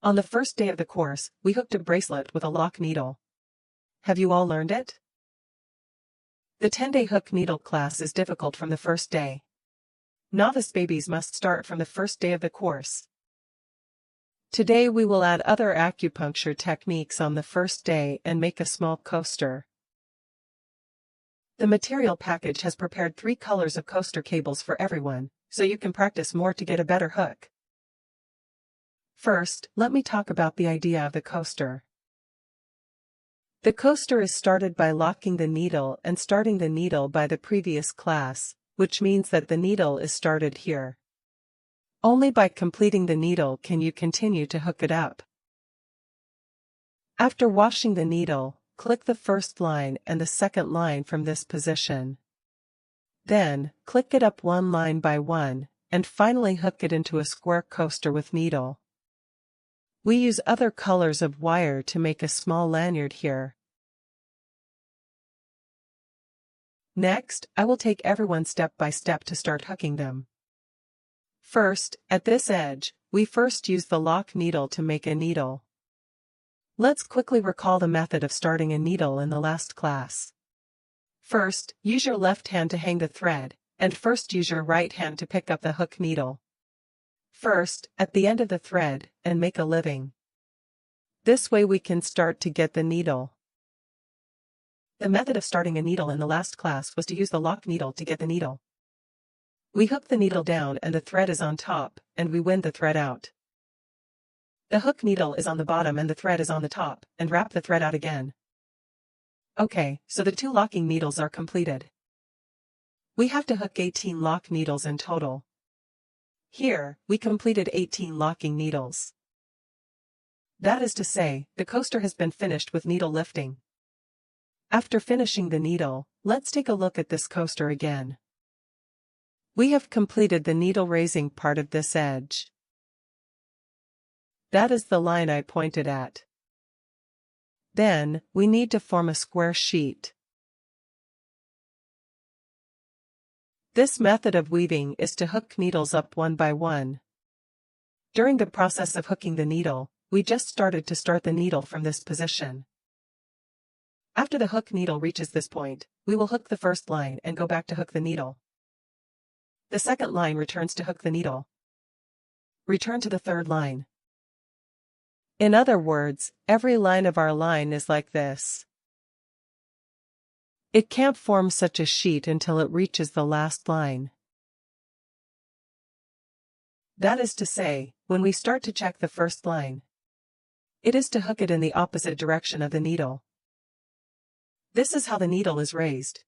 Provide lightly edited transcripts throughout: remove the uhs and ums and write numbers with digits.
On the first day of the course, we hooked a bracelet with a lock needle. Have you all learned it? The 10-day hook needle class is difficult from the first day. Novice babies must start from the first day of the course. Today we will add other acupuncture techniques on the first day and make a small coaster. The material package has prepared 3 colors of coaster cables for everyone, so you can practice more to get a better hook. First, let me talk about the idea of the coaster. The coaster is started by locking the needle and starting the needle by the previous class, which means that the needle is started here. Only by completing the needle can you continue to hook it up. After washing the needle, click the first line and the second line from this position. Then, click it up one line by one, and finally hook it into a square coaster with needle. We use other colors of wire to make a small lanyard here. Next, I will take everyone step by step to start hooking them. First, at this edge, we first use the lock needle to make a needle. Let's quickly recall the method of starting a needle in the last class. First, use your left hand to hang the thread, and first use your right hand to pick up the hook needle. First, at the end of the thread, and make a living. This way we can start to get the needle. The method of starting a needle in the last class was to use the lock needle to get the needle. We hook the needle down and the thread is on top, and we wind the thread out. The hook needle is on the bottom and the thread is on the top, and wrap the thread out again. Okay, so the 2 locking needles are completed. We have to hook 18 lock needles in total. Here, we completed 18 locking needles. That is to say, the coaster has been finished with needle lifting. After finishing the needle, let's take a look at this coaster again. We have completed the needle raising part of this edge. That is the line I pointed at. Then, we need to form a square sheet. This method of weaving is to hook needles up one by one. During the process of hooking the needle, we just started to start the needle from this position. After the hook needle reaches this point, we will hook the first line and go back to hook the needle. The second line returns to hook the needle. Return to the third line. In other words, every line of our line is like this. It can't form such a sheet until it reaches the last line. That is to say, when we start to check the first line, it is to hook it in the opposite direction of the needle. This is how the needle is raised.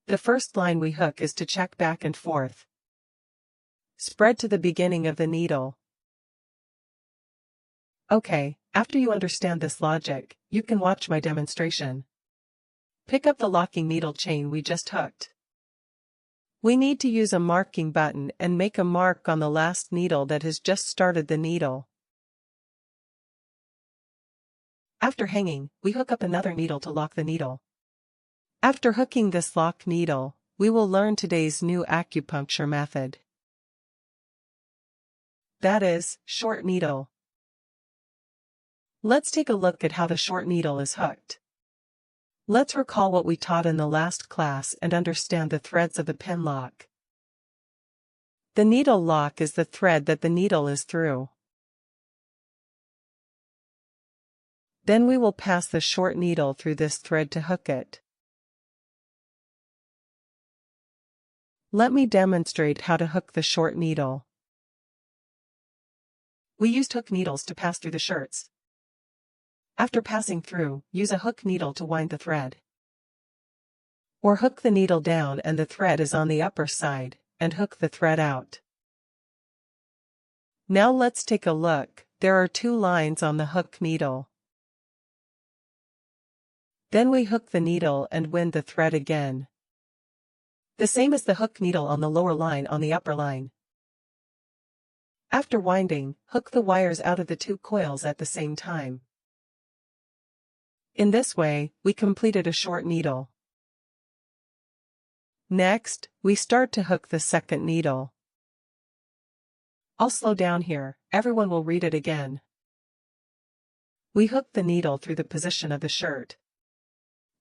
The first line we hook is to check back and forth. Spread to the beginning of the needle. Okay, after you understand this logic, you can watch my demonstration. Pick up the locking needle chain we just hooked. We need to use a marking button and make a mark on the last needle that has just started the needle. After hanging, we hook up another needle to lock the needle. After hooking this lock needle, we will learn today's new acupuncture method. That is, short needle. Let's take a look at how the short needle is hooked. Let's recall what we taught in the last class and understand the threads of the pin lock. The needle lock is the thread that the needle is through. Then we will pass the short needle through this thread to hook it. Let me demonstrate how to hook the short needle. We used hook needles to pass through the shirts. After passing through, use a hook needle to wind the thread. Or hook the needle down and the thread is on the upper side, and hook the thread out. Now let's take a look. There are 2 lines on the hook needle. Then we hook the needle and wind the thread again. The same as the hook needle on the lower line on the upper line. After winding, hook the wires out of the 2 coils at the same time. In this way, we completed a short needle. Next, we start to hook the second needle. I'll slow down here, everyone will read it again. We hook the needle through the position of the shirt.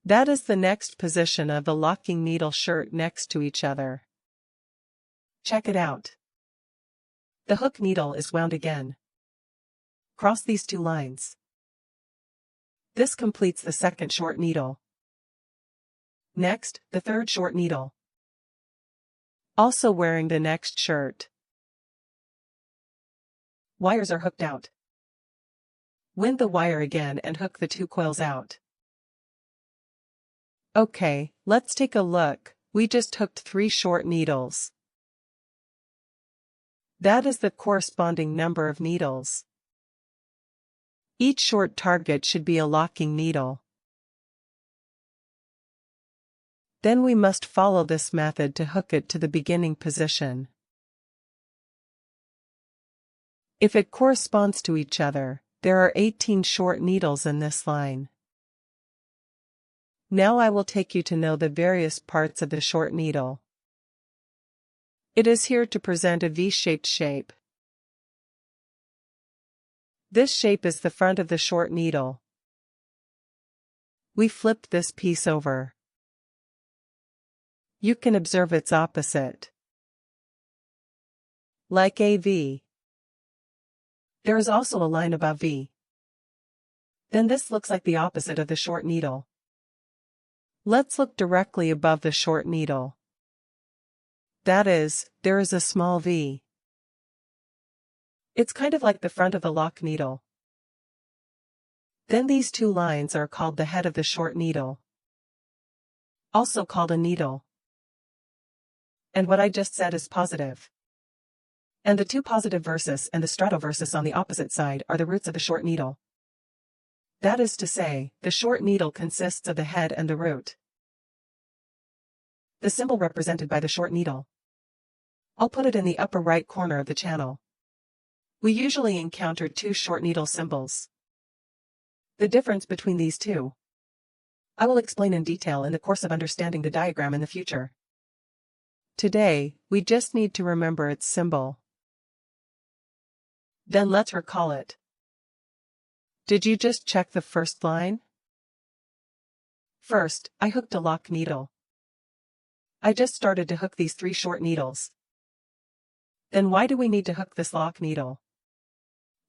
That is the next position of the locking needle shirt next to each other. Check it out. The hook needle is wound again. Cross these two lines. This completes the second short needle. Next, the third short needle. Also wearing the next shirt. Wires are hooked out. Wind the wire again and hook the two coils out. Okay, let's take a look. We just hooked 3 short needles. That is the corresponding number of needles. Each short target should be a locking needle. Then we must follow this method to hook it to the beginning position. If it corresponds to each other, there are 18 short needles in this line. Now I will take you to know the various parts of the short needle. It is here to present a V-shaped shape. This shape is the front of the short needle. We flipped this piece over. You can observe its opposite. Like a V. There is also a line above V. Then this looks like the opposite of the short needle. Let's look directly above the short needle. That is, there is a small V. It's kind of like the front of the lock needle. Then these two lines are called the head of the short needle. Also called a needle. And what I just said is positive. And the two positive verses and the stratoverses on the opposite side are the roots of the short needle. That is to say, the short needle consists of the head and the root. The symbol represented by the short needle. I'll put it in the upper right corner of the channel. We usually encounter 2 short needle symbols. The difference between these two, I will explain in detail in the course of understanding the diagram in the future. Today, we just need to remember its symbol. Then let's recall it. Did you just check the first line? First, I hooked a lock needle. I just started to hook these 3 short needles. Then why do we need to hook this lock needle?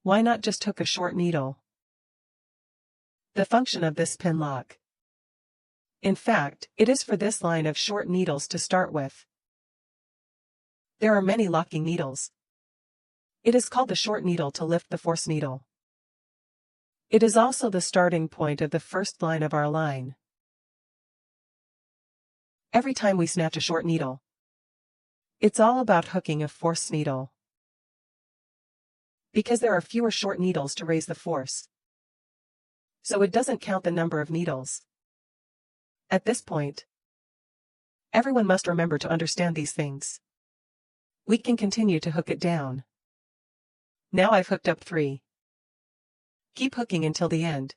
Why not just hook a short needle? The function of this pin lock. In fact, it is for this line of short needles to start with. There are many locking needles. It is called the short needle to lift the force needle. It is also the starting point of the first line of our line. Every time we snatch a short needle, it's all about hooking a force needle. Because there are fewer short needles to raise the force. So it doesn't count the number of needles. At this point, everyone must remember to understand these things. We can continue to hook it down. Now I've hooked up 3. Keep hooking until the end.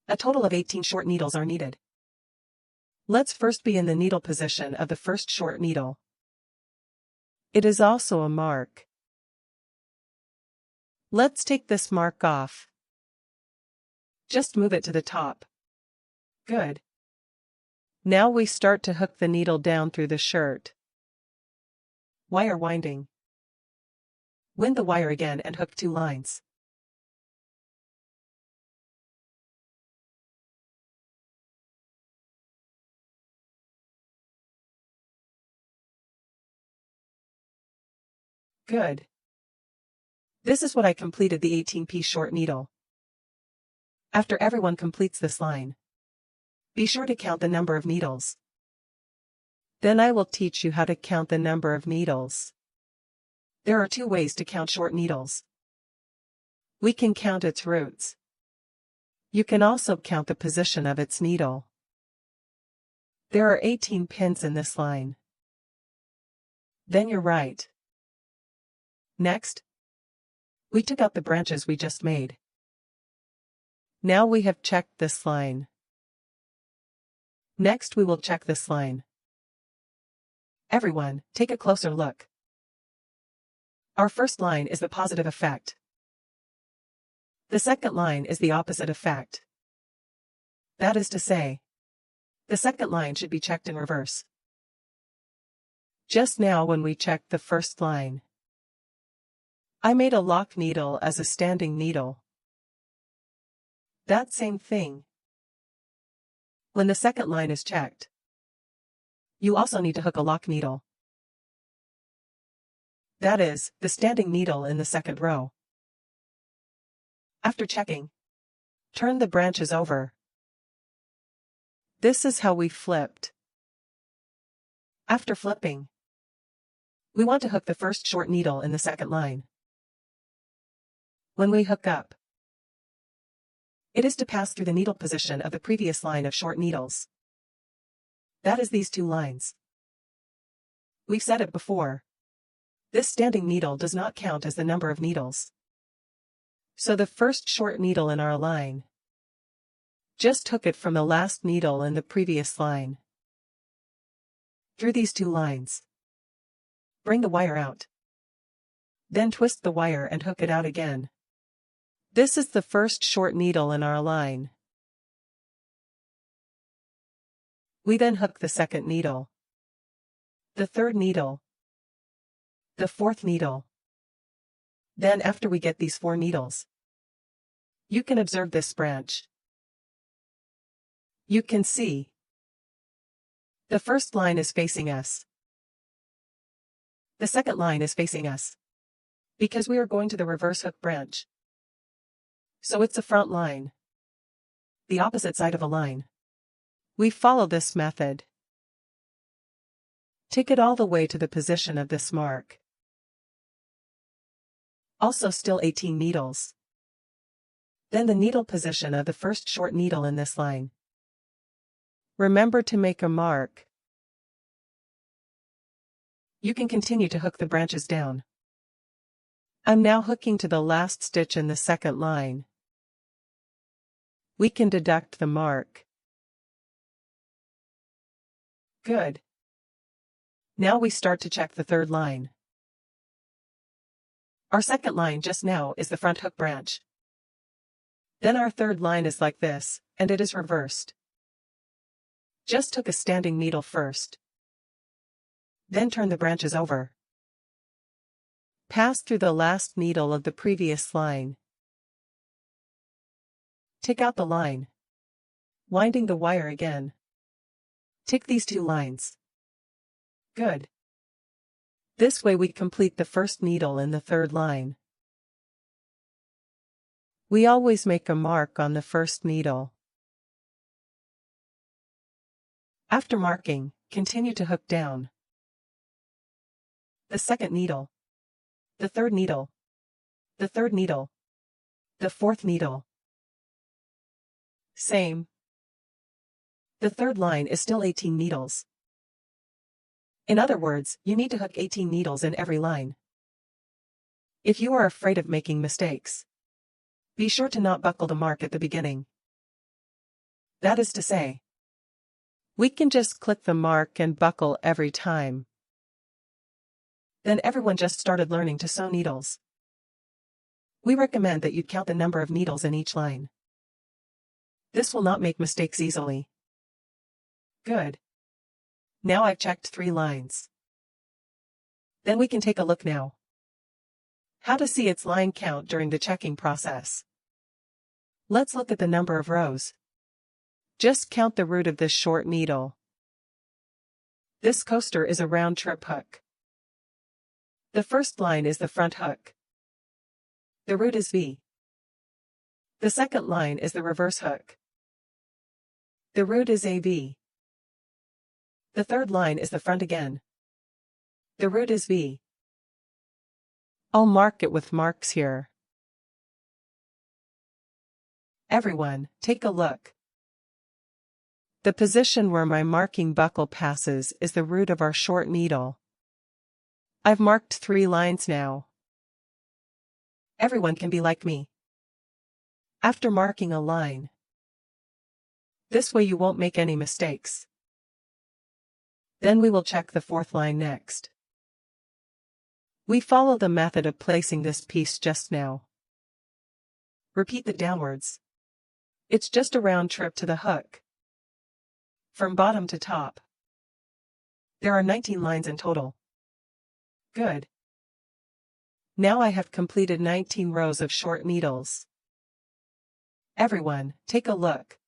A total of 18 short needles are needed. Let's first be in the needle position of the first short needle. It is also a mark. Let's take this mark off. Just move it to the top. Good. Now we start to hook the needle down through the shirt. Wire winding. Wind the wire again and hook 2 lines. Good. This is what I completed the 18-piece short needle. After everyone completes this line, be sure to count the number of needles. Then I will teach you how to count the number of needles. There are 2 ways to count short needles. We can count its roots. You can also count the position of its needle. There are 18 pins in this line. Then you're right. Next, we took out the branches we just made. Now we have checked this line. Next we will check this line. Everyone, take a closer look. Our first line is the positive effect. The second line is the opposite effect. That is to say, the second line should be checked in reverse. Just now when we checked the first line, I made a lock needle as a standing needle. That same thing. When the second line is checked, you also need to hook a lock needle. That is, the standing needle in the second row. After checking, turn the branches over. This is how we flipped. After flipping, we want to hook the first short needle in the second line. When we hook up, it is to pass through the needle position of the previous line of short needles. That is these two lines. We've said it before. This standing needle does not count as the number of needles. So the first short needle in our line, just hook it from the last needle in the previous line. Through these two lines. Bring the wire out. Then twist the wire and hook it out again. This is the first short needle in our line. We then hook the second needle, the third needle, the fourth needle. Then after we get these 4 needles, you can observe this branch. You can see the first line is facing us. The second line is facing us, because we are going to the reverse hook branch. So it's a front line, the opposite side of a line. We follow this method. Take it all the way to the position of this mark. Also still 18 needles. Then the needle position of the first short needle in this line. Remember to make a mark. You can continue to hook the branches down. I'm now hooking to the last stitch in the second line. We can deduct the mark. Good. Now we start to check the third line. Our second line just now is the front hook branch. Then our third line is like this, and it is reversed. Just hook a standing needle first. Then turn the branches over. Pass through the last needle of the previous line. Take out the line. Winding the wire again. Take these 2 lines. Good. This way we complete the first needle in the third line. We always make a mark on the first needle. After marking, continue to hook down. The second needle, the third needle, the third needle, the fourth needle. Same. The third line is still 18 needles. In other words, you need to hook 18 needles in every line. If you are afraid of making mistakes, be sure to not buckle the mark at the beginning. That is to say, we can just click the mark and buckle every time. Then everyone just started learning to sew needles. We recommend that you count the number of needles in each line. This will not make mistakes easily. Good. Now I've checked 3 lines. Then we can take a look now. How to see its line count during the checking process. Let's look at the number of rows. Just count the root of this short needle. This coaster is a round trip hook. The first line is the front hook. The root is V. The second line is the reverse hook. The root is AV. The third line is the front again. The root is V. I'll mark it with marks here. Everyone, take a look. The position where my marking buckle passes is the root of our short needle. I've marked 3 lines now. Everyone can be like me. After marking a line, this way you won't make any mistakes. Then we will check the 4th line next. We follow the method of placing this piece just now. Repeat the downwards. It's just a round trip to the hook. From bottom to top. There are 19 lines in total. Good. Now I have completed 19 rows of short needles. Everyone, take a look.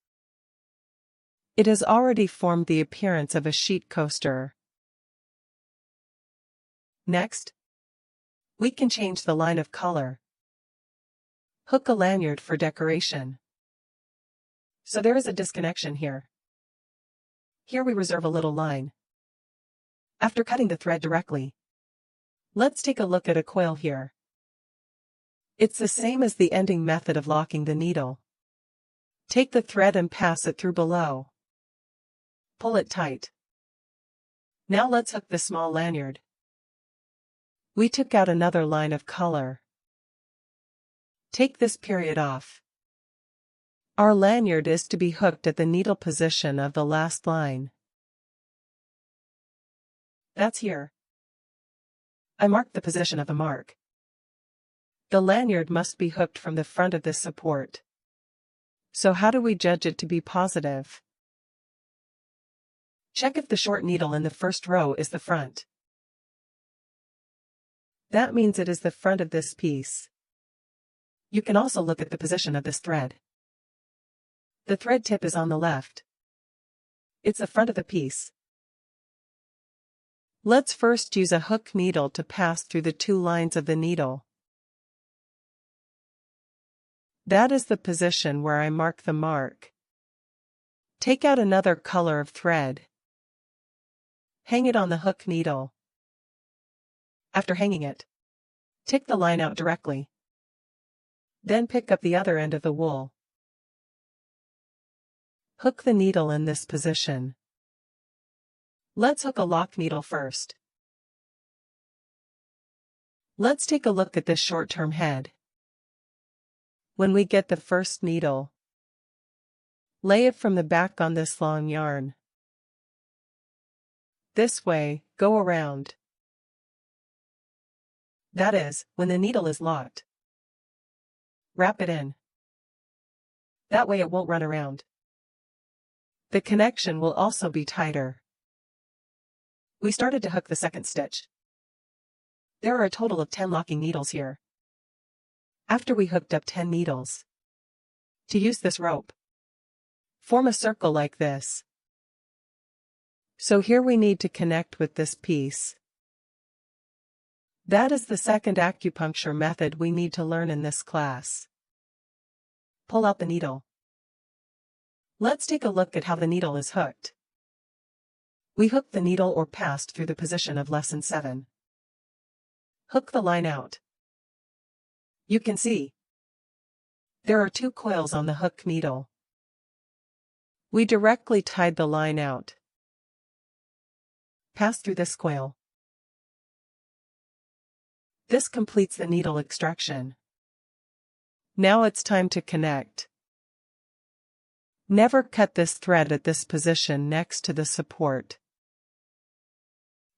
It has already formed the appearance of a sheet coaster. Next, we can change the line of color. Hook a lanyard for decoration. So there is a disconnection here. Here we reserve a little line. After cutting the thread directly, let's take a look at a coil here. It's the same as the ending method of locking the needle. Take the thread and pass it through below. Pull it tight. Now let's hook the small lanyard. We took out another line of color. Take this period off. Our lanyard is to be hooked at the needle position of the last line. That's here. I marked the position of the mark. The lanyard must be hooked from the front of this support. So how do we judge it to be positive? Check if the short needle in the first row is the front. That means it is the front of this piece. You can also look at the position of this thread. The thread tip is on the left. It's the front of the piece. Let's first use a hook needle to pass through the two lines of the needle. That is the position where I mark the mark. Take out another color of thread. Hang it on the hook needle. After hanging it, take the line out directly. Then pick up the other end of the wool. Hook the needle in this position. Let's hook a lock needle first. Let's take a look at this short-term head. When we get the first needle, lay it from the back on this long yarn. This way, go around. That is, when the needle is locked. Wrap it in. That way it won't run around. The connection will also be tighter. We started to hook the second stitch. There are a total of 10 locking needles here. After we hooked up 10 needles, to use this rope, form a circle like this. So here we need to connect with this piece. That is the second acupuncture method we need to learn in this class. Pull out the needle. Let's take a look at how the needle is hooked. We hooked the needle or passed through the position of lesson 7. Hook the line out. You can see there are 2 coils on the hook needle. We directly tied the line out. Pass through this coil. This completes the needle extraction. Now it's time to connect. Never cut this thread at this position next to the support.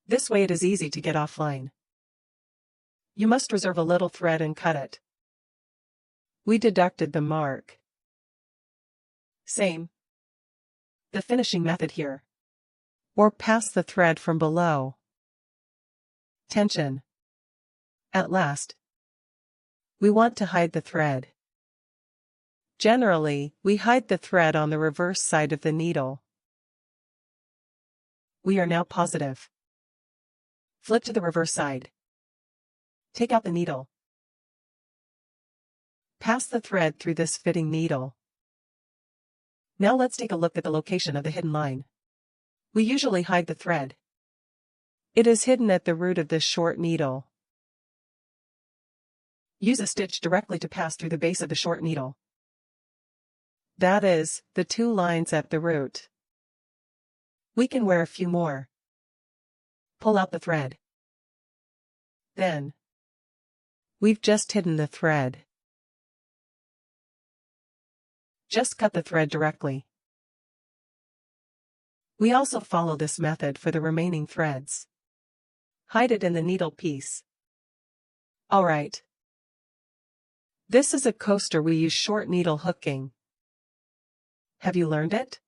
This way it is easy to get offline. You must reserve a little thread and cut it. We deducted the mark. Same. The finishing method here. Or pass the thread from below. Tension. At last. We want to hide the thread. Generally, we hide the thread on the reverse side of the needle. We are now positive. Flip to the reverse side. Take out the needle. Pass the thread through this fitting needle. Now let's take a look at the location of the hidden line. We usually hide the thread. It is hidden at the root of this short needle. Use a stitch directly to pass through the base of the short needle. That is, the 2 lines at the root. We can wear a few more. Pull out the thread. Then, we've just hidden the thread. Just cut the thread directly. We also follow this method for the remaining threads. Hide it in the needle piece. Alright. This is a coaster we use short needle hooking. Have you learned it?